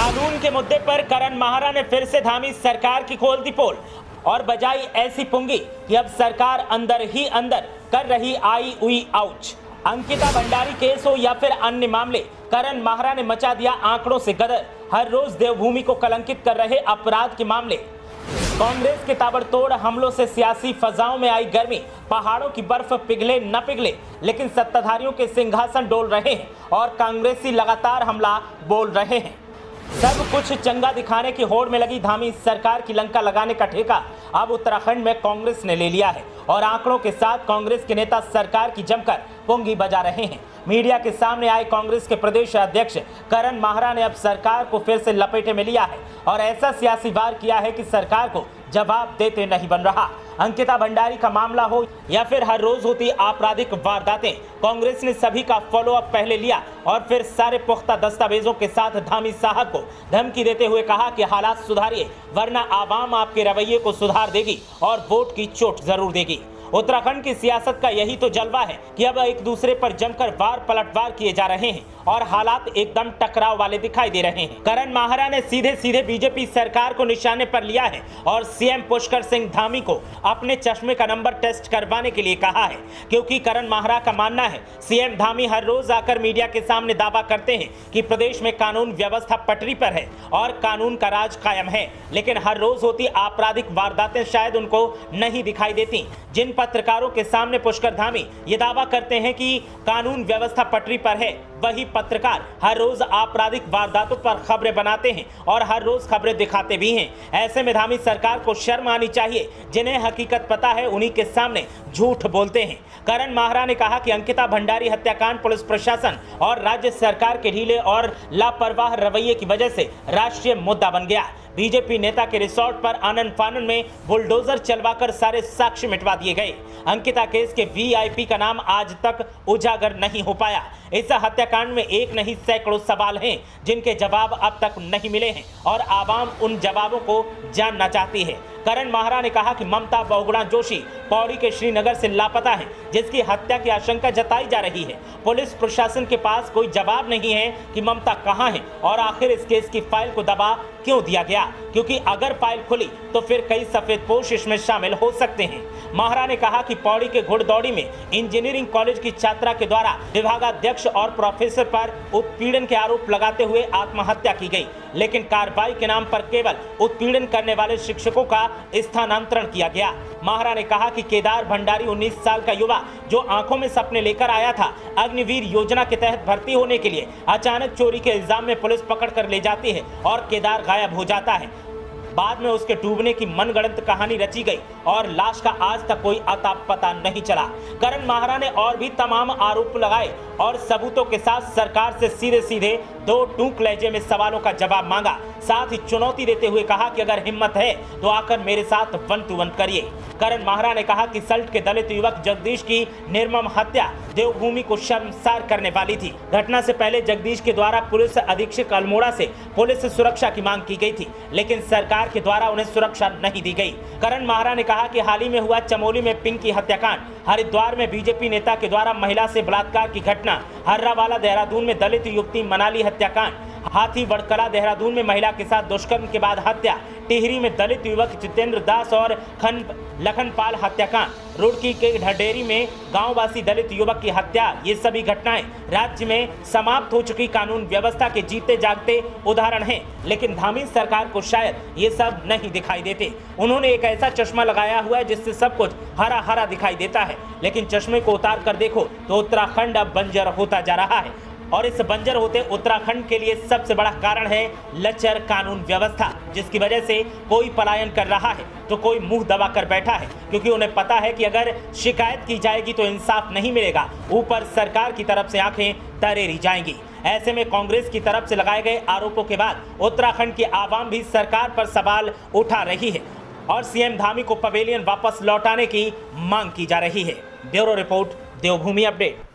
कानून के मुद्दे पर करण माहरा ने फिर से धामी सरकार की खोल दी पोल और बजाई ऐसी पुंगी कि अब सरकार अंदर ही अंदर कर रही आई हुई आउच। अंकिता भंडारी केस हो या फिर अन्य मामले, करण माहरा ने मचा दिया आंकड़ों से गदर। हर रोज देवभूमि को कलंकित कर रहे अपराध के मामले। कांग्रेस के ताबड़तोड़ हमलों से सियासी फजाओं में आई गर्मी। पहाड़ों की बर्फ पिघले न पिघले, लेकिन सत्ताधारियों के सिंहासन डोल रहे हैं और कांग्रेसी लगातार हमला बोल रहे हैं। सब कुछ चंगा दिखाने की होड़ में लगी धामी सरकार की लंका लगाने का ठेका अब उत्तराखंड में कांग्रेस ने ले लिया है और आंकड़ों के साथ कांग्रेस के नेता सरकार की जमकर पुंगी बजा रहे हैं। मीडिया के सामने आए कांग्रेस के प्रदेश अध्यक्ष करण माहरा ने अब सरकार को फिर से लपेटे में लिया है और ऐसा सियासी वार किया है कि सरकार को जवाब देते नहीं बन रहा। अंकिता भंडारी का मामला हो या फिर हर रोज होती आपराधिक वारदातें, कांग्रेस ने सभी का फॉलोअप पहले लिया और फिर सारे पुख्ता दस्तावेजों के साथ धामी साहब को धमकी देते हुए कहा कि हालात सुधारिए वरना आवाम आपके रवैये को सुधार देगी और वोट की चोट जरूर देगी। उत्तराखंड की सियासत का यही तो जलवा है कि अब एक दूसरे पर जमकर वार पलटवार किए जा रहे हैं और हालात एकदम टकराव वाले दिखाई दे रहे हैं। करण माहरा ने सीधे सीधे बीजेपी सरकार को निशाने पर लिया है और सीएम पुष्कर सिंह धामी को अपने चश्मे का नंबर टेस्ट करवाने के लिए कहा है, क्योंकि करण माहरा का मानना है सीएम धामी हर रोज आकर मीडिया के सामने दावा करते हैं कि प्रदेश में कानून व्यवस्था पटरी पर है और कानून का राज कायम है, लेकिन हर रोज होती आपराधिक वारदातें शायद उनको नहीं दिखाई देती। जिन पत्रकारों के सामने पुष्कर धामी ये दावा करते हैं कि कानून व्यवस्था पटरी पर है, वही पत्रकार हर रोज आपराधिक वारदातों पर खबरें बनाते हैं और हर रोज खबरें दिखाते भी हैं। ऐसे में धामी सरकार को शर्म आनी चाहिए। जिन्हें हकीकत पता है उन्हीं के सामने झूठ बोलते हैं। करण माहरा ने कहा कि अंकिता भंडारी हत्याकांड पुलिस प्रशासन और राज्य सरकार के ढीले और लापरवाह रवैये की वजह से राष्ट्रीय मुद्दा बन गया। बीजेपी नेता के रिसोर्ट पर आनन फानन में बुलडोजर चलवाकर सारे साक्ष्य मिटवा दिए गए। अंकिता केस के वीआईपी का नाम आज तक उजागर नहीं हो पाया। इस हत्याकांड में एक नहीं सैकड़ों सवाल हैं जिनके जवाब अब तक नहीं मिले हैं और आवाम उन जवाबों को जानना चाहती है। करण माहरा ने कहा कि ममता बहुगुणा जोशी पौड़ी के श्रीनगर से लापता है, जिसकी हत्या की आशंका जताई जा रही है। पुलिस प्रशासन के पास कोई जवाब नहीं है कि ममता कहां है और आखिर इस केस की फाइल को दबा क्यों दिया गया, क्योंकि अगर फाइल खुली तो फिर कई सफेदपोश इसमें शामिल हो सकते हैं। माहरा ने कहा कि पौड़ी के घुड़दौड़ी में इंजीनियरिंग कॉलेज की छात्रा के द्वारा विभागाध्यक्ष और प्रोफेसर पर उत्पीड़न के आरोप लगाते हुए आत्महत्या की गई, लेकिन कार्रवाई के नाम पर केवल उत्पीड़न करने वाले शिक्षकों का स्थानांतरण किया गया। माहरा ने कहा कि केदार भंडारी 19 साल का युवा जो आंखों में सपने लेकर आया था, अग्निवीर योजना के तहत भर्ती होने के लिए अचानक चोरी के इल्जाम में पुलिस पकड़ कर ले जाती है और केदार गायब हो जाता है। बाद में उसके डूबने की मनगढ़ंत कहानी रची गई और लाश का आज तक कोई अता पता नहीं चला। करण माहरा ने और भी तमाम आरोप लगाए और सबूतों के साथ सरकार से सीधे सीधे दो टूक लहजे में सवालों का जवाब मांगा। साथ ही चुनौती देते हुए कहा कि अगर हिम्मत है तो आकर मेरे साथ 1 to 1 करिए। करण माहरा ने कहा कि सल्ट के दलित युवक जगदीश की निर्मम हत्या देवभूमि को शर्मसार करने वाली थी। घटना से पहले जगदीश के द्वारा पुलिस अधीक्षक अल्मोड़ा से पुलिस सुरक्षा की मांग की गई थी, लेकिन सरकार के द्वारा उन्हें सुरक्षा नहीं दी गई। करण माहरा ने कहा कि हाल ही में हुआ चमोली में पिंकी हत्याकांड, हरिद्वार में बीजेपी नेता के द्वारा महिला से बलात्कार की घटना, हर्रावाला देहरादून में दलित युवती मनाली हत्याकांड, हाथी वड़कला देहरादून में महिला के साथ दुष्कर्म के बाद हत्या, टिहरी में दलित युवक जितेंद्र दास और लखनपाल हत्याकांड, रुड़की के ढडेरी में गांववासी दलित युवक की हत्या, ये सभी घटनाएं राज्य में समाप्त हो चुकी कानून व्यवस्था के जीते जागते उदाहरण हैं, लेकिन धामी सरकार को शायद ये सब नहीं दिखाई देते। उन्होंने एक ऐसा चश्मा लगाया हुआ है जिससे सब कुछ हरा हरा दिखाई देता है, लेकिन चश्मे को उतार कर देखो तो उत्तराखंड अब बंजर होता जा रहा है और इस बंजर होते उत्तराखंड के लिए सबसे बड़ा कारण है लचर कानून व्यवस्था, जिसकी वजह से कोई पलायन कर रहा है तो कोई मुंह दबा कर बैठा है, क्योंकि उन्हें पता है कि अगर शिकायत की जाएगी तो इंसाफ नहीं मिलेगा, ऊपर सरकार की तरफ से आंखें तरेरी जाएंगी। ऐसे में कांग्रेस की तरफ से लगाए गए आरोपों के बाद उत्तराखंड की आवाम भी सरकार पर सवाल उठा रही है और सीएम धामी को पवेलियन वापस लौटाने की मांग की जा रही है। ब्यूरो रिपोर्ट, देवभूमि अपडेट।